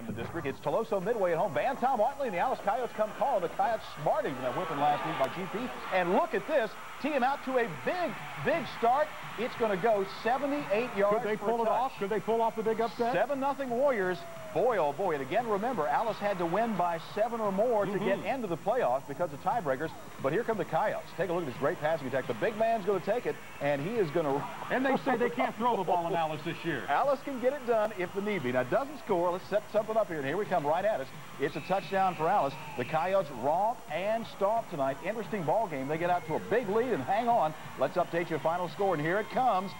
in the district. It's Toloso Midway at home. Van Tom Watley and the Alice Coyotes come calling. The Coyotes smarting from that whipping last week by GP. And look at this. Tee him out to a big start. It's going to go 78 yards. Could they pull it off? Could they pull off the big upset? 7-0 Warriors. Boy, oh boy. And again, remember, Alice had to win by 7 or more to get into the playoffs because of tiebreakers. But here come the Coyotes. Take a look at this great passing attack. The big man's going to take it, and he is going to... And they say they can't throw the ball in Alice this year. Alice can get it done if the need be. Now, doesn't score. Let's set something up here. And here we come right at us. It's a touchdown for Alice. The Coyotes romp and stomp tonight. Interesting ball game. They get out to a big lead and hang on. Let's update your final score. And here it comes.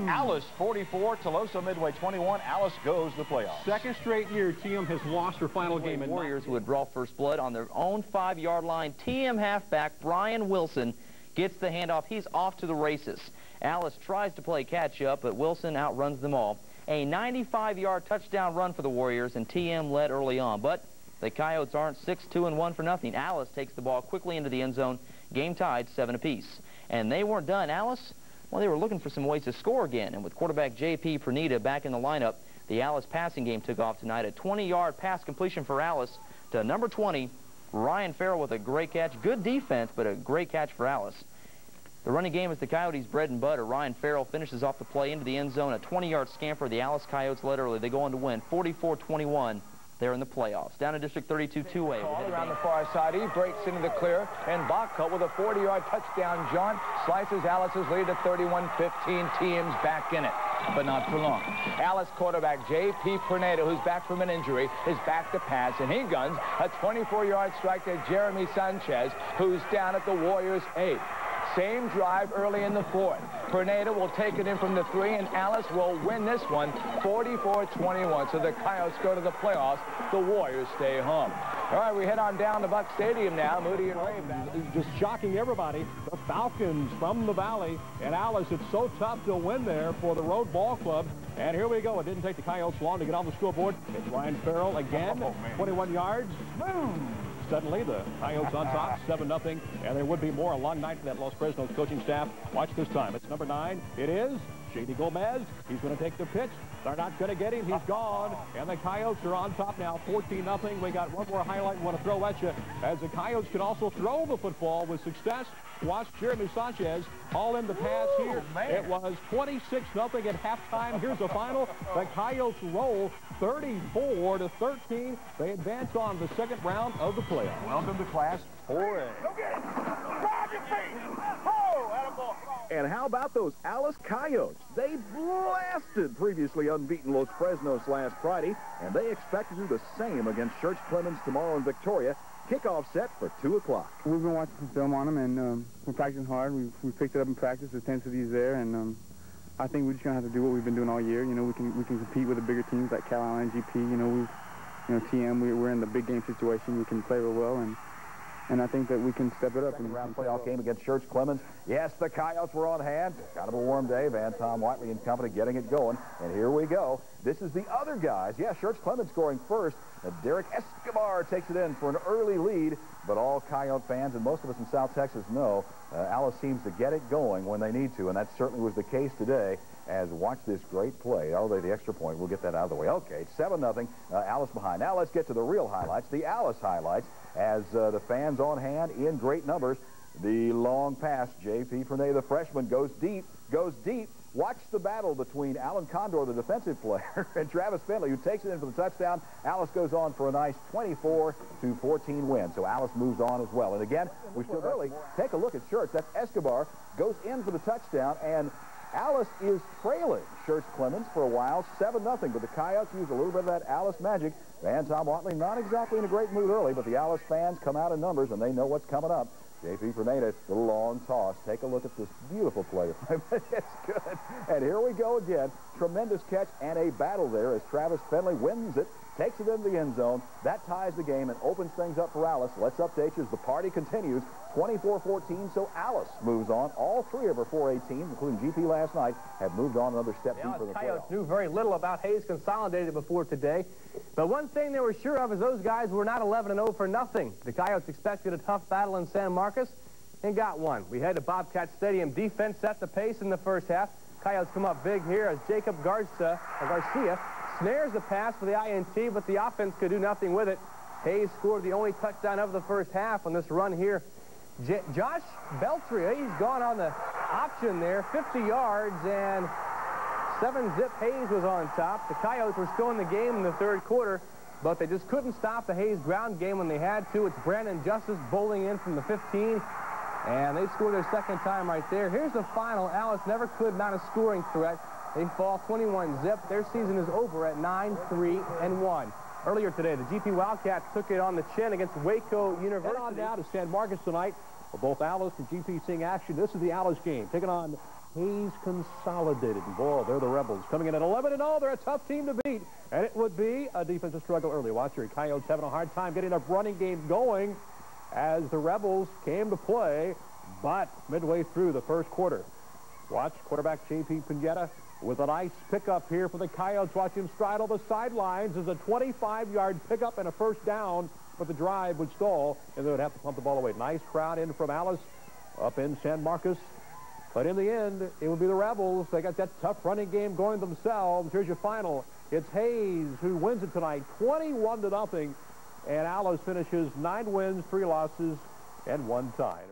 Alice 44, Toloso Midway 21. Alice goes to the playoffs. Second straight year TM has lost her final game. The Warriors would draw first blood on their own 5-yard line. TM halfback Brian Wilson gets the handoff. He's off to the races. Alice tries to play catch-up, but Wilson outruns them all. A 95-yard touchdown run for the Warriors, and TM led early on. But the Coyotes aren't 6-2-1 for nothing. Alice takes the ball quickly into the end zone. Game tied 7 apiece. And they weren't done. Alice, well, they were looking for some ways to score again. And with quarterback J.P. Pernita back in the lineup, the Alice passing game took off tonight. A 20-yard pass completion for Alice to number 20, Ryan Farrell with a great catch. Good defense, but a great catch for Alice. The running game is the Coyotes' bread and butter. Ryan Farrell finishes off the play into the end zone. A 20-yard scamper. The Alice Coyotes led early. They go on to win 44-21. They're in the playoffs. Down in District 32, two-way. All around the far side. He breaks into the clear. And Bachko with a 40-yard touchdown jaunt slices Alice's lead to 31-15. Teams back in it, but not for long. Alice quarterback J.P. Perneta, who's back from an injury, is back to pass, and he guns a 24-yard strike to Jeremy Sanchez, who's down at the Warriors' 8. Same drive early in the 4th. Perneta will take it in from the 3, and Alice will win this one 44-21. So the Coyotes go to the playoffs. The Warriors stay home. All right, we head on down to Buck Stadium now. Moody and Ray just shocking everybody. The Falcons from the Valley. And Alice, it's so tough to win there for the Road Ball Club. And here we go. It didn't take the Coyotes long to get on the scoreboard. It's Ryan Farrell again. 21 yards. Boom! Suddenly, the Coyotes on top, 7-0, and there would be more. A long night for that Los Fresnos coaching staff. Watch this time. It's number 9. It is J.D. Gomez. He's going to take the pitch. They're not going to get him. He's gone. And the Coyotes are on top now, 14-0. We got one more highlight we want to throw at you, as the Coyotes can also throw the football with success. Watch Jeremy Sanchez haul in the pass here. It was 26-0 at halftime. Here's the final. The Coyotes roll 34-13. They advance on the second round of the playoffs. Welcome to Class 4A. And how about those Alice Coyotes? They blasted previously unbeaten Los Fresnos last Friday, and they expect to do the same against Church Clemens tomorrow in Victoria. Kickoff set for 2 o'clock. We've been watching some film on them, and we're practicing hard. We picked it up in practice. The intensity's there, and I think we're just gonna have to do what we've been doing all year. You know, we can compete with the bigger teams like Carolina and GP. TM. We're in the big game situation. We can play real well, and I think that we can step it up. Second round playoff game against Church Clemens. Yes, the Coyotes were on hand. Kind of a warm day. Van Tom Watley and company getting it going. And here we go. This is the other guys. Yeah, Church Clemens scoring first. Derek Escobar takes it in for an early lead. But all Coyote fans, and most of us in South Texas know, Alice seems to get it going when they need to. And that certainly was the case today. As watch this great play. Oh, the extra point. We'll get that out of the way. Okay, it's 7-0. Alice behind. Now let's get to the real highlights, the Alice highlights, as the fans on hand in great numbers. The long pass, J.P. Pernay, the freshman, goes deep. Watch the battle between Alan Condor, the defensive player, and Travis Finley, who takes it in for the touchdown. Alice goes on for a nice 24-14 win. So Alice moves on as well. And again, we're still early. Take a look at Church. That's Escobar. Goes in for the touchdown, and Alice is trailing Church Clemens for a while, 7-0, but the Coyotes use a little bit of that Alice magic. Van Tom Watley not exactly in a great mood early, but the Alice fans come out in numbers, and they know what's coming up. J.P. Perneta, the long toss. Take a look at this beautiful play. It's good. And here we go again. Tremendous catch and a battle there as Travis Finley wins it, takes it into the end zone. That ties the game and opens things up for Alice. Let's update you as the party continues. 24-14, so Alice moves on. All 3 of her 4A teams, including GP last night, have moved on another step deeper in the Coyotes playoffs. knew very little about Hayes Consolidated before today. But one thing they were sure of is those guys were not 11-0 for nothing. The Coyotes expected a tough battle in San Marcos and got one. We head to Bobcat Stadium. Defense set the pace in the first half. Coyotes come up big here as Jacob Garcia snares the pass for the INT, but the offense could do nothing with it. Hayes scored the only touchdown of the first half on this run here. Josh Beltry, he's gone on the option there, 50 yards, and 7-zip Hayes was on top. The Coyotes were still in the game in the third quarter, but they just couldn't stop the Hayes ground game when they had to. It's Brandon Justice bowling in from the 15, and they scored their second time right there. Here's the final. Alice never could mount a scoring threat. They fall 21-zip. Their season is over at 9-3-1. Earlier today, the GP Wildcats took it on the chin against Waco University. Head on down to San Marcos tonight. Both Alice and GP seeing action. This is the Alice game, taking on Hayes Consolidated. And boy, they're the Rebels. Coming in at 11-0. They're a tough team to beat. And it would be a defensive struggle early. Watch here. Coyotes having a hard time getting a running game going as the Rebels came to play, but midway through the first quarter. Watch quarterback J.P. Pineda with a nice pickup here for the Coyotes. Watch him straddle the sidelines as a 25-yard pickup and a first down, but the drive would stall, and they would have to pump the ball away. Nice crowd in from Alice up in San Marcos. But in the end, it would be the Rebels. They got that tough running game going themselves. Here's your final. It's Hayes who wins it tonight, 21-0, and Alice finishes 9 wins, 3 losses, and 1 tie.